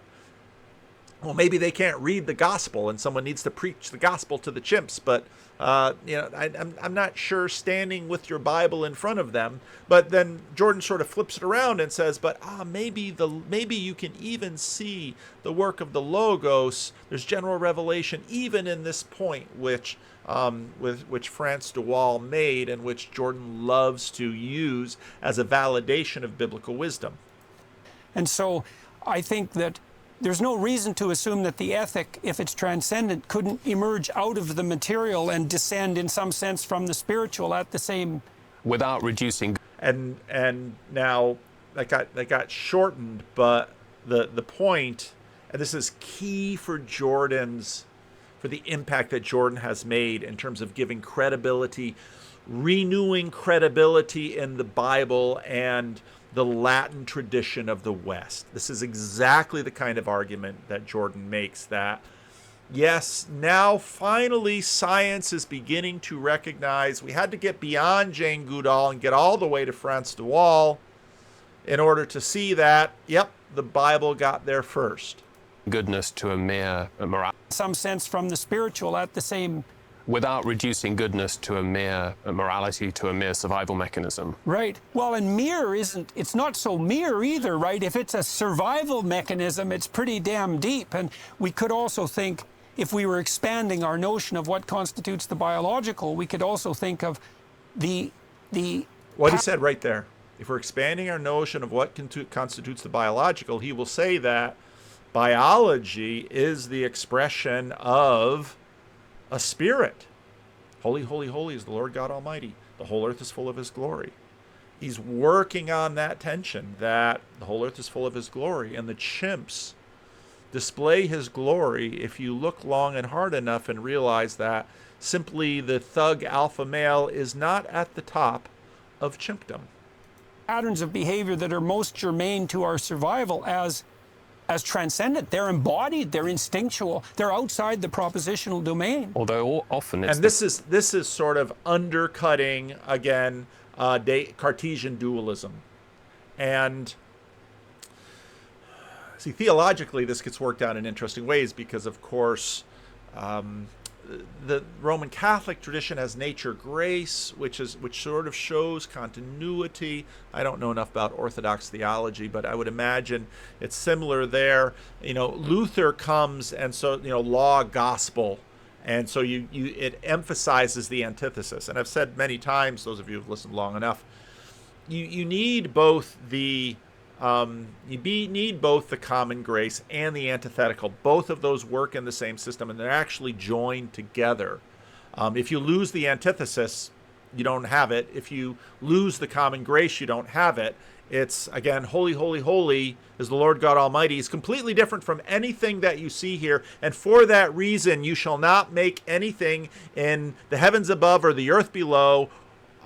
Well, maybe they can't read the gospel, and someone needs to preach the gospel to the chimps. But I'm not sure standing with your Bible in front of them. But then Jordan sort of flips it around and says, "But maybe you can even see the work of the Logos. There's general revelation even in this point, which Frans de Waal made, and which Jordan loves to use as a validation of biblical wisdom." And so I think that there's no reason to assume that the ethic, if it's transcendent, couldn't emerge out of the material and descend in some sense from the spiritual at the same... Without reducing... And now that got shortened, but the point, and this is key for the impact that Jordan has made in terms of giving credibility, renewing credibility in the Bible and the Latin tradition of the West. This is exactly the kind of argument that Jordan makes, that yes, now finally science is beginning to recognize we had to get beyond Jane Goodall and get all the way to Frans de Waal in order to see that, yep, the Bible got there first. Goodness to a mere morality. Some sense from the spiritual at the same... Without reducing goodness to a mere morality, to a mere survival mechanism. Right. Well, and it's not so mere either, right? If it's a survival mechanism, it's pretty damn deep. And we could also think, if we were expanding our notion of what constitutes the biological, we could also think of the what he said right there. If we're expanding our notion of what constitutes the biological, he will say that biology is the expression of a spirit. Holy, holy, holy is the Lord God Almighty. The whole earth is full of his glory. He's working on that tension, that the whole earth is full of his glory, and the chimps display his glory if you look long and hard enough and realize that simply the thug alpha male is not at the top of chimpdom. Patterns of behavior that are most germane to our survival as transcendent. They're embodied, they're instinctual, they're outside the propositional domain. Although often it's... And this is sort of undercutting, again, Cartesian dualism. And see, theologically, this gets worked out in interesting ways because, of course, the Roman Catholic tradition has nature grace, which sort of shows continuity. I don't know enough about Orthodox theology, but I would imagine it's similar there. Luther comes, and so law, gospel, and so it emphasizes the antithesis. And I've said many times, those of you who've listened long enough, you need both the need both the common grace and the antithetical. Both of those work in the same system, and they're actually joined together. If you lose the antithesis, you don't have it. If you lose the common grace, you don't have it. It's, again, holy, holy, holy is the Lord God Almighty. It's completely different from anything that you see here. And for that reason, you shall not make anything in the heavens above or the earth below,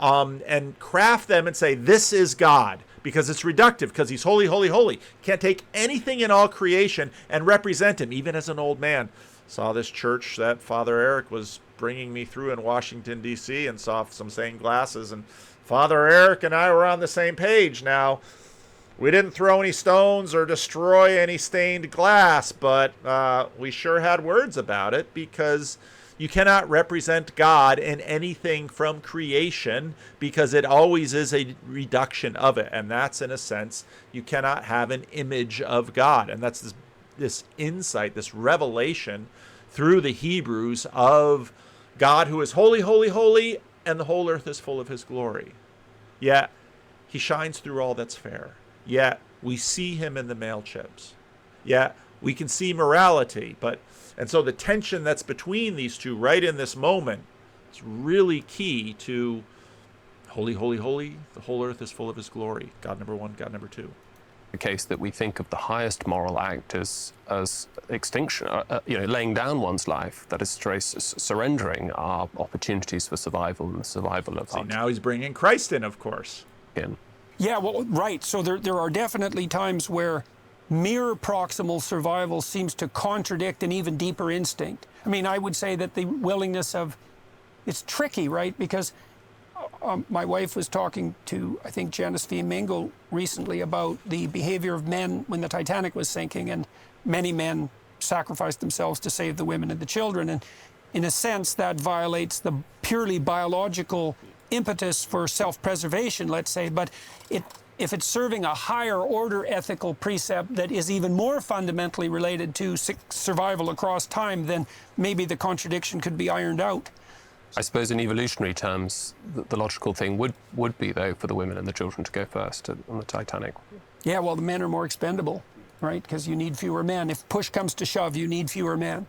and craft them and say, this is God, because it's reductive, because he's holy, holy, holy. Can't take anything in all creation and represent him, even as an old man. Saw this church that Father Eric was bringing me through in Washington, D.C., and saw some stained glasses, and Father Eric and I were on the same page. Now, we didn't throw any stones or destroy any stained glass, but we sure had words about it, because you cannot represent God in anything from creation, because it always is a reduction of it. And that's, in a sense, you cannot have an image of God. And that's this insight, this revelation through the Hebrews of God who is holy, holy, holy, and the whole earth is full of his glory. Yet he shines through all that's fair. Yet we see him in the male chips. Yet we can see morality. And so the tension that's between these two right in this moment is really key to holy, holy, holy, the whole earth is full of his glory. God number one, God number two. The case that we think of the highest moral act as extinction, laying down one's life, that is surrendering our opportunities for survival and the survival of See, our now he's bringing Christ in, of course. kin. Yeah, well, right. So there are definitely times where mere proximal survival seems to contradict an even deeper instinct. I mean, I would say that the willingness of, it's tricky, right? Because my wife was talking to, I think, Janice V. Mingle recently about the behavior of men when the Titanic was sinking, and many men sacrificed themselves to save the women and the children. And in a sense, that violates the purely biological impetus for self-preservation, let's say. But if it's serving a higher order ethical precept that is even more fundamentally related to survival across time, then maybe the contradiction could be ironed out. I suppose in evolutionary terms, the logical thing would be, though, for the women and the children to go first on the Titanic. Yeah, well, the men are more expendable, right? Because you need fewer men. If push comes to shove, you need fewer men.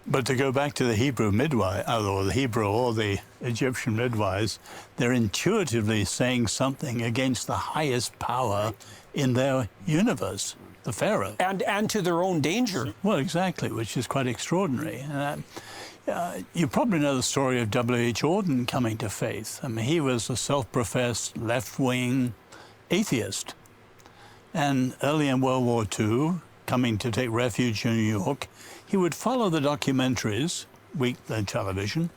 But to go back to the Hebrew midwife, or the Hebrew or the Egyptian midwives, they're intuitively saying something against the highest power in their universe, the Pharaoh. And to their own danger. Well, exactly, which is quite extraordinary. You probably know the story of W.H. Auden coming to faith. I mean, he was a self-professed left-wing atheist. And early in World War II, coming to take refuge in New York, he would follow the documentaries, weekly television,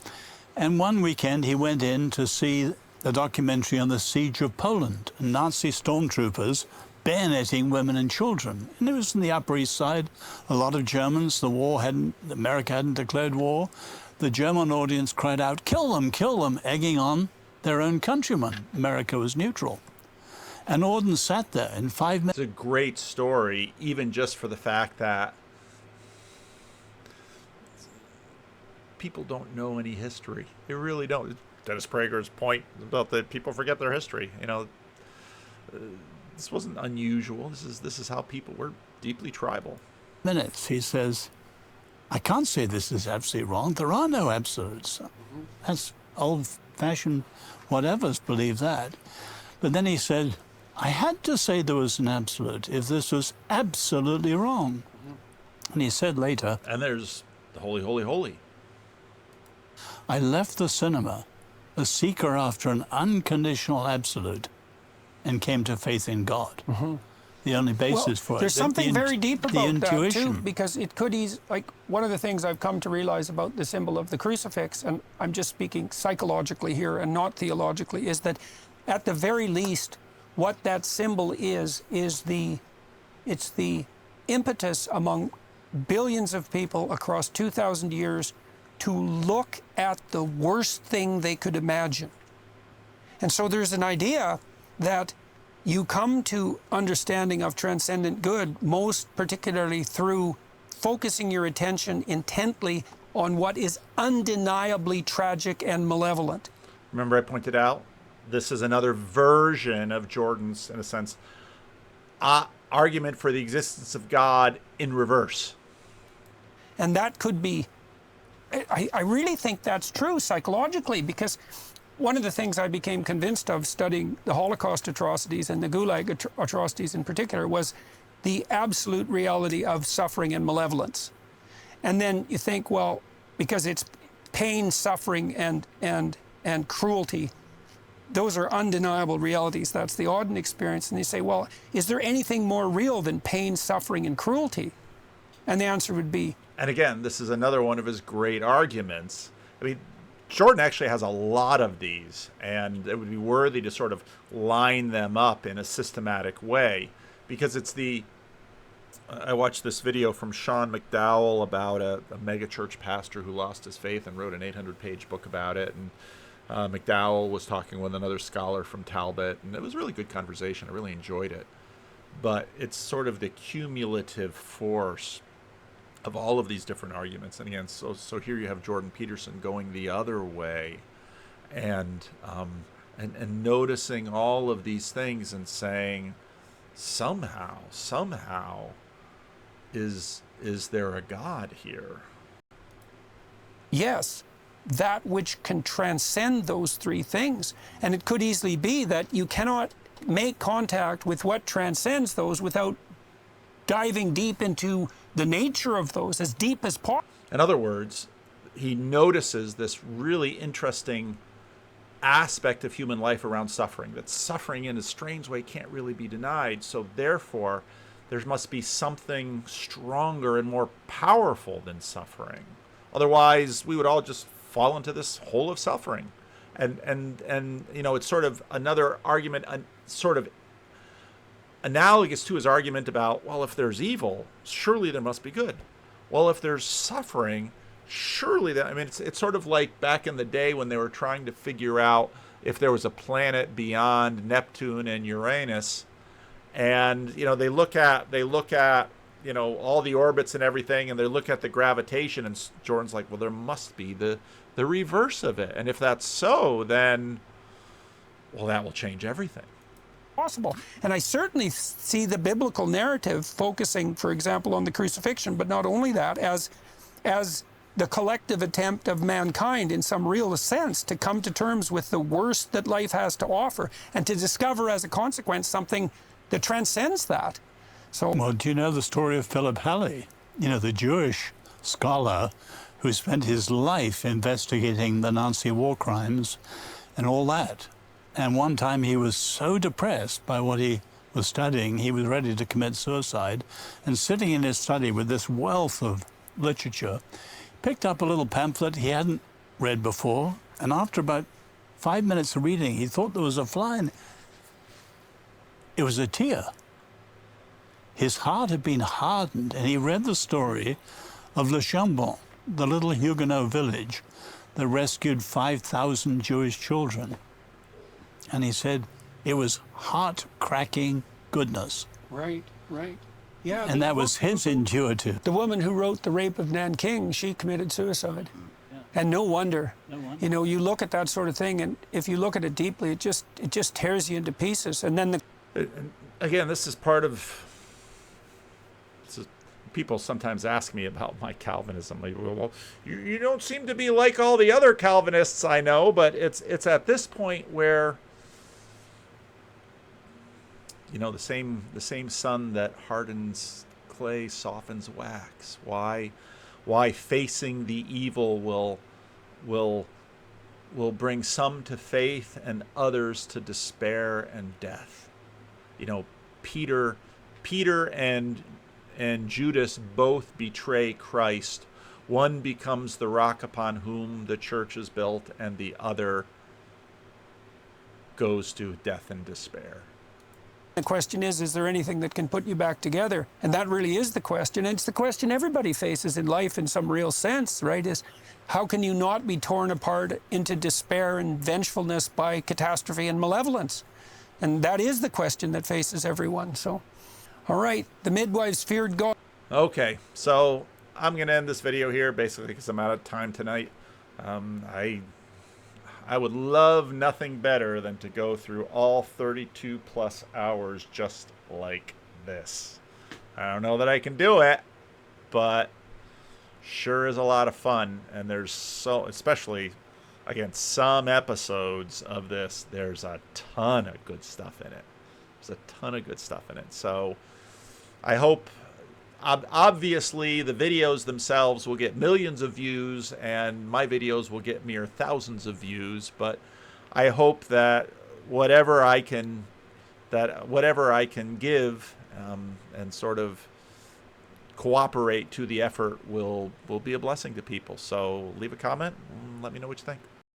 and one weekend he went in to see the documentary on the siege of Poland, and Nazi stormtroopers bayoneting women and children. And it was in the Upper East Side. A lot of Germans, America hadn't declared war. The German audience cried out, kill them, egging on their own countrymen. America was neutral. And Auden sat there in 5 minutes. It's a great story, even just for the fact that people don't know any history. They really don't. Dennis Prager's point about that people forget their history. This wasn't unusual. This is how people were deeply tribal. Minutes, he says, I can't say this is absolutely wrong. There are no absolutes. That's old-fashioned whatevers believe that. But then he said, I had to say there was an absolute if this was absolutely wrong. And he said later, and there's the holy, holy, holy. I left the cinema a seeker after an unconditional absolute and came to faith in God. The only basis for it. There's something very deep about that, too, because it could like one of the things I've come to realize about the symbol of the crucifix, and I'm just speaking psychologically here and not theologically, is that at the very least, what that symbol is it's the impetus among billions of people across 2,000 years to look at the worst thing they could imagine. And so there's an idea that you come to understanding of transcendent good most particularly through focusing your attention intently on what is undeniably tragic and malevolent. Remember I pointed out, this is another version of Jordan's, in a sense, argument for the existence of God in reverse. And that could be, I really think that's true psychologically, because one of the things I became convinced of studying the Holocaust atrocities and the Gulag atrocities in particular was the absolute reality of suffering and malevolence. And then you think, well, because it's pain, suffering, and cruelty, those are undeniable realities. That's the Auden experience. And they say, well, is there anything more real than pain, suffering, and cruelty? And the answer would be... And again, this is another one of his great arguments. I mean, Jordan actually has a lot of these, and it would be worthy to sort of line them up in a systematic way, because it's the... I watched this video from Sean McDowell about a megachurch pastor who lost his faith and wrote an 800-page book about it. And McDowell was talking with another scholar from Talbot, and it was a really good conversation. I really enjoyed it. But it's sort of the cumulative force of all of these different arguments. And again, so here you have Jordan Peterson going the other way, and noticing all of these things and saying, somehow, is there a God here? Yes, that which can transcend those three things. And it could easily be that you cannot make contact with what transcends those without diving deep into the nature of those, as deep as possible. In other words, he notices this really interesting aspect of human life around suffering, that suffering in a strange way can't really be denied. So therefore, there must be something stronger and more powerful than suffering. Otherwise, we would all just fall into this hole of suffering. And you know, it's sort of another argument, sort of analogous to his argument about, well, if there's evil, surely there must be good. Well, if there's suffering, surely that, I mean, it's sort of like back in the day when they were trying to figure out if there was a planet beyond Neptune and Uranus. And, you know, they look at, you know, all the orbits and everything, and they look at the gravitation, and Jordan's like, well, there must be the reverse of it. And if that's so, then, well, that will change everything. Possible. And I certainly see the biblical narrative focusing, for example, on the crucifixion, but not only that, as the collective attempt of mankind in some real sense to come to terms with the worst that life has to offer, and to discover as a consequence something that transcends that. So, well, do you know the story of Philip Halley? You know, the Jewish scholar who spent his life investigating the Nazi war crimes and all that. And one time he was so depressed by what he was studying, he was ready to commit suicide. And sitting in his study with this wealth of literature, picked up a little pamphlet he hadn't read before. And after about 5 minutes of reading, he thought there was a fly in it. It was a tear. His heart had been hardened, and he read the story of Le Chambon, the little Huguenot village that rescued 5,000 Jewish children. And he said it was heart-cracking goodness. right. Yeah. And that was his intuitive. The woman who wrote The Rape of Nanking, she committed suicide. Yeah. And no wonder. You know, you look at that sort of thing, and if you look at it deeply, it just tears you into pieces. And then Again, this is part of... People sometimes ask me about my Calvinism. Like, well, you don't seem to be like all the other Calvinists I know, but it's at this point where, you know, the same sun that hardens clay softens wax. Why facing the evil will bring some to faith and others to despair and death. You know, Peter and Judas both betray Christ. One becomes the rock upon whom the church is built, and the other goes to death and despair. the question is there anything that can put you back together? And that really is the question. And it's the question everybody faces in life in some real sense, right? Is how can you not be torn apart into despair and vengefulness by catastrophe and malevolence? And that is the question that faces everyone. So, all right, the midwives feared God. Okay, so I'm going to end this video here basically because I'm out of time tonight. I would love nothing better than to go through all 32 plus hours just like this. I don't know that I can do it, but sure is a lot of fun. And there's so, especially, again, some episodes of this, there's a ton of good stuff in it. There's a ton of good stuff in it. So I hope, obviously, the videos themselves will get millions of views, and my videos will get mere thousands of views. But I hope that whatever I can give and sort of cooperate to the effort will be a blessing to people. So leave a comment and let me know what you think.